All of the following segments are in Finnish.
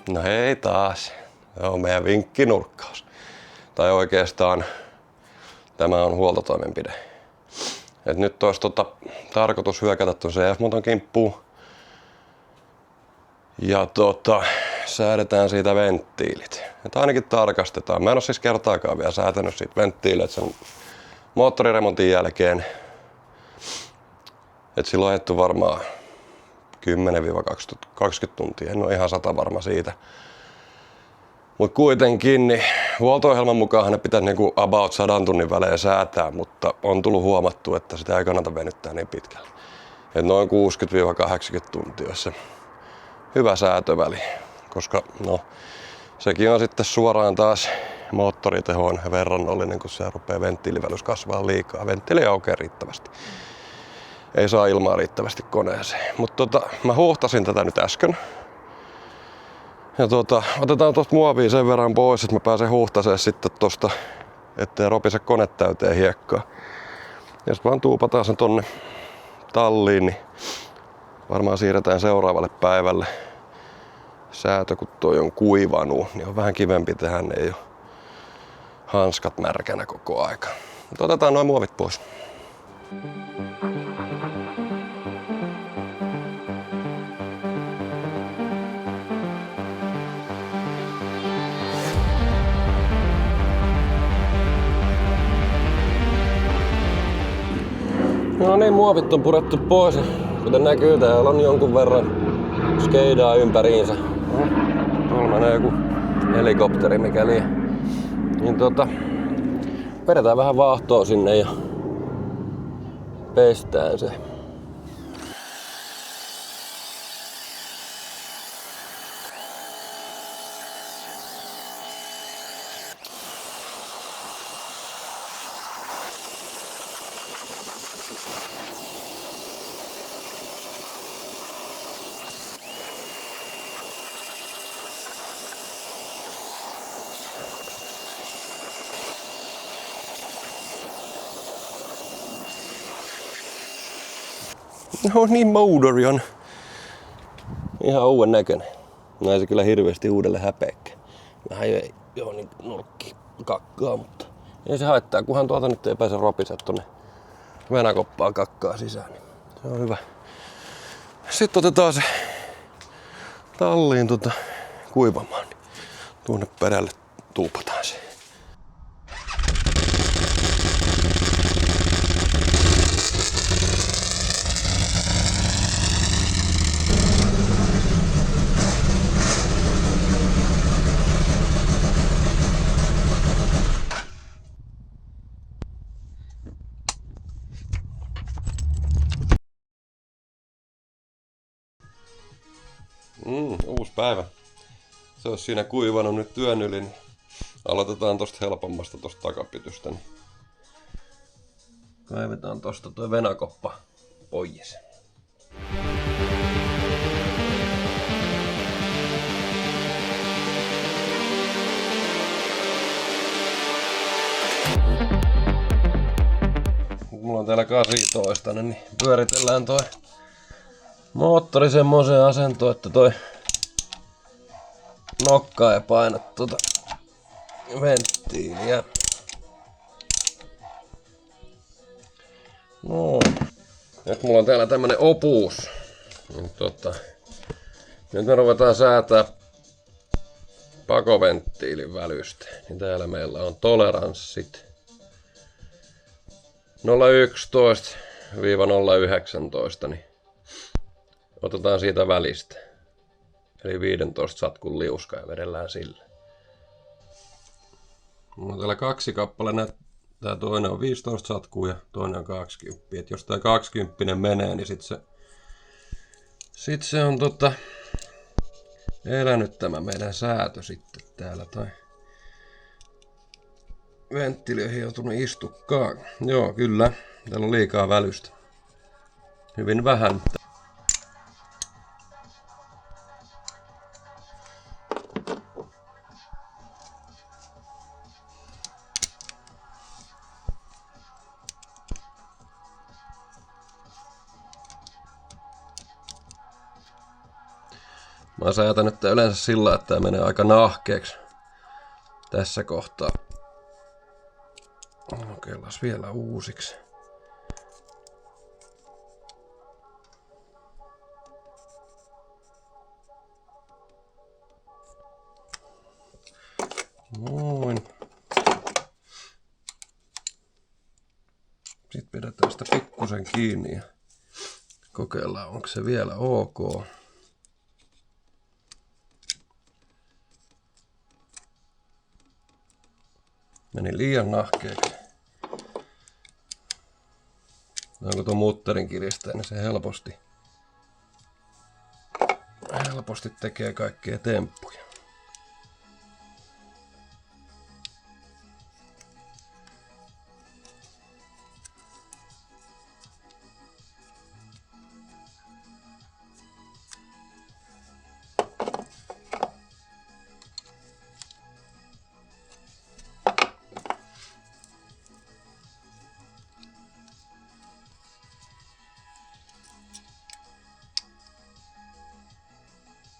No hei taas. Se on meidän vinkkinurkkaus. Tai oikeastaan tämä on huoltotoimenpide. Et nyt olisi tarkoitus hyökätä tuon CF-moton kimppuun. Ja säädetään siitä venttiilit. Et ainakin tarkastetaan. Mä en ole siis kertaakaan vielä säätänyt siitä venttiilit sen moottoriremontin jälkeen. Et silloin on ajettu varmaan 10-20 tuntia. En ole ihan 100 varma siitä. Mutta kuitenkin niin huolto-ohjelman mukaan ne pitäisi niinku about 100 tunnin välein säätää, mutta on tullut huomattu, että sitä ei kannata venyttää niin pitkälle. Et noin 60-80 tuntia olisi se hyvä säätöväli, koska no, sekin on sitten suoraan taas moottoritehoon verrannollinen, kun se rupeaa venttiilivälys kasvaa liikaa. Venttiili aukeaa riittävästi. Ei saa ilmaa riittävästi koneeseen. Mutta mä huuhtasin tätä nyt äsken. Ja otetaan tuosta muovia sen verran pois, että mä pääsen huuhtasemaan sitten tosta, ettei ropise kone täyteen hiekkaa. Ja sitten vaan tuupataan sen tonne talliin, niin varmaan siirretään seuraavalle päivälle. Säätö, kun toi on kuivanut, niin on vähän kivempi tehdä, ne ei ole hanskat märkänä koko aika. Mutta otetaan noin muovit pois. No niin, muovit on purettu pois. Kuten näkyy, täällä on jonkun verran skeidaa ympäriinsä. Tuolla menee joku helikopteri mikäli. Niin vedetään vähän vaahtoa sinne ja pestään se. No niin, moottori on ihan uuden näköinen. Näin se kyllä hirveästi uudelle häpeekkä. Vähän ei niin nurkki kakkaa, mutta ei se haittaa, kunhan tuolta nyt ei pääse ropiset tonne venäkoppaan kakkaa sisään. Niin se on hyvä. Sitten otetaan se talliin kuivamaan. Niin tuonne perälle tuupataan se. Uusi päivä. Se olisi siinä kuivanut nyt työn yli, niin aloitetaan tosta helpommasta tosta takapytystä. Niin kaivetaan tosta toi venakoppa pois. Mulla on täällä 18, niin pyöritellään toi moottori semmoiseen asentoon, että toi nokka ei paina venttiiliä. No. Nyt mulla on täällä tämmönen opuus. Nyt me ruvetaan säätää pakoventtiilin välystä. Niin täällä meillä on toleranssit 0,11-0,19, niin otetaan siitä välistä. Eli 15 satkun liuska ja vedellään sillä. Mulla on täällä 2 kappaletta. Tää toinen on 15 satkua ja toinen on 20. Et jos tää 20 menee, niin sit se on elänyt tämä meidän säätö sitten täällä. Tai venttiili ei joutunut istukkaan. Joo, kyllä. Täällä on liikaa välystä. Hyvin vähän. Mä oon säätänyt tää yleensä sillä, että tää menee aika nahkeeksi tässä kohtaa. Kokeillaan vielä uusiksi. Noin. Sitten pidetään sitä pikkusen kiinni ja kokeillaan, onko se vielä ok. Meni liian nahkeeksi. Onko tuo mutterin kiristää, niin se helposti tekee kaikkia temppuja.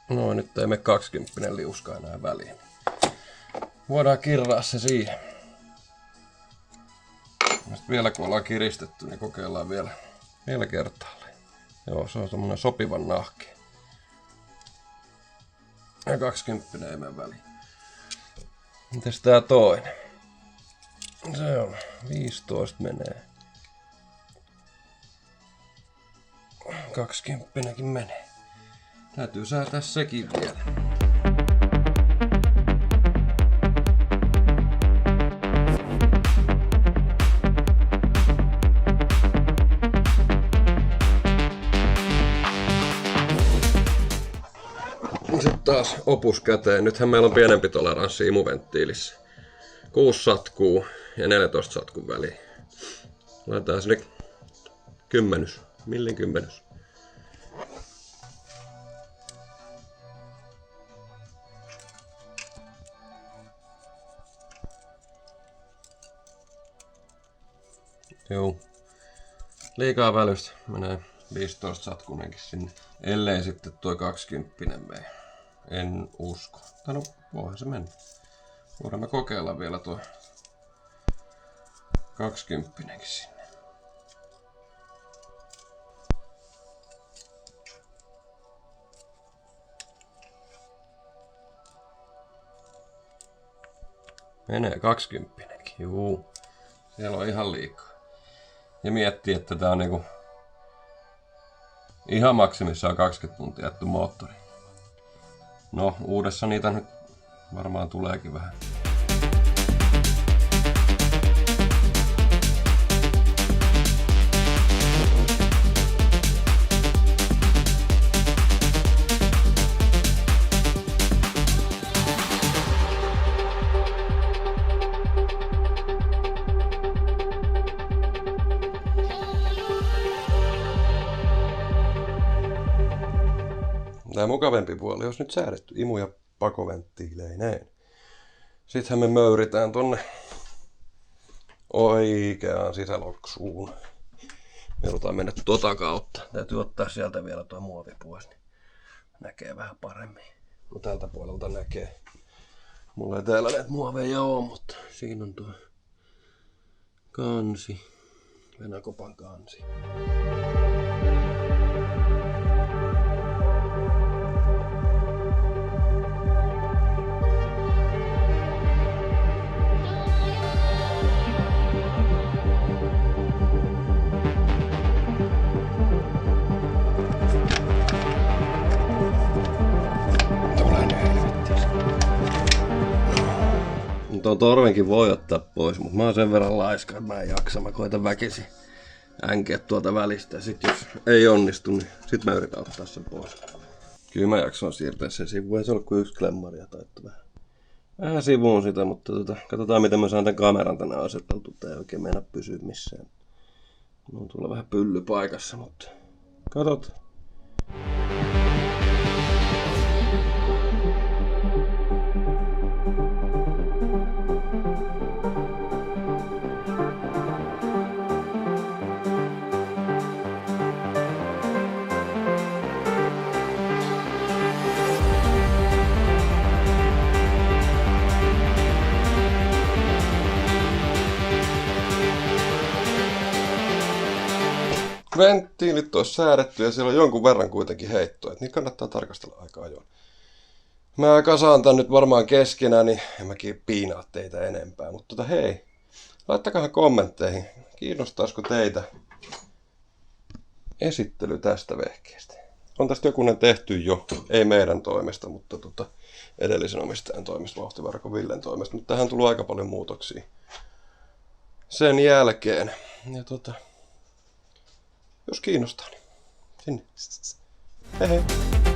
Noin, nyt ei mene 20 liuska enää väliin. Voidaan kirraa se siihen. Sitten vielä kun ollaan kiristetty, niin kokeillaan vielä kertaalleen. Joo, se on semmonen sopivan nahkea. Ja 20 ei mene väliin. Mites tää toinen? Se on 15 menee. 20kin menee. Täytyy säätää sekin vielä. Sitten taas opus käteen. Nythän meillä on pienempi toleranssi imuventtiilissä. 6 satkuu ja 14 satkun väliin. Laitetaan sinne 10, millin 10. Joo. Liikaa välystä menee 15 satkunenkin sinne. Ellei sitten tuo 20 mene. En usko. Tai no, voihan se mennä. Voidaan me kokeilla vielä tuo 20kin sinne. Menee 20kin. Juu. Siellä on ihan liikaa. Ja miettii, että tää on niinku ihan maksimissaan 20 tuntia jätty moottori. No, uudessa niitä nyt varmaan tuleekin vähän. Tämä mukavempi puoli olisi nyt säädetty imu- ja pakoventtiileineen. Sittenhän me möyritään tonne oikeaan sisäloksuun. Me joudutaan mennä tota kautta. Täytyy ottaa sieltä vielä tuo muovi pois, niin näkee vähän paremmin. No tältä puolelta näkee. Mulla ei täällä näitä muoveja ole, mutta siinä on tuo kansi. Venäkopan kansi. Tuon torvenkin voi ottaa pois, mutta mä oon sen verran laiska, että mä en jaksa. Mä koitan väkisin änkeä tuolta välistä. Ja sit jos ei onnistu, niin sit mä yritän ottaa sen pois. Kyllä mä jaksan siirtää sen sivuun. Ei se ole kuin yksi klemmari ja taittu vähän sivuun sitä, mutta katsotaan miten mä saan tämän kameran tänne aseteltu. Tää ei oikein meinaa pysyä missään. On tuolla vähän pylly paikassa, mutta katsotaan. Venttiilit olisi säädetty ja siellä on jonkun verran kuitenkin heittoa, että niitä kannattaa tarkastella aika ajoin. Mä kasaan tän nyt varmaan keskenään, niin en mäkin piinaa teitä enempää, mutta hei, laittakahan kommentteihin, kiinnostaisiko teitä esittely tästä vehkeestä. On tästä jokunen tehty jo, ei meidän toimesta, mutta edellisen omistajan toimesta, Vauhtivarko Villen toimesta, mutta tähän tuli aika paljon muutoksia sen jälkeen. Ja jos kiinnostaa, niin sinne. Hei hei.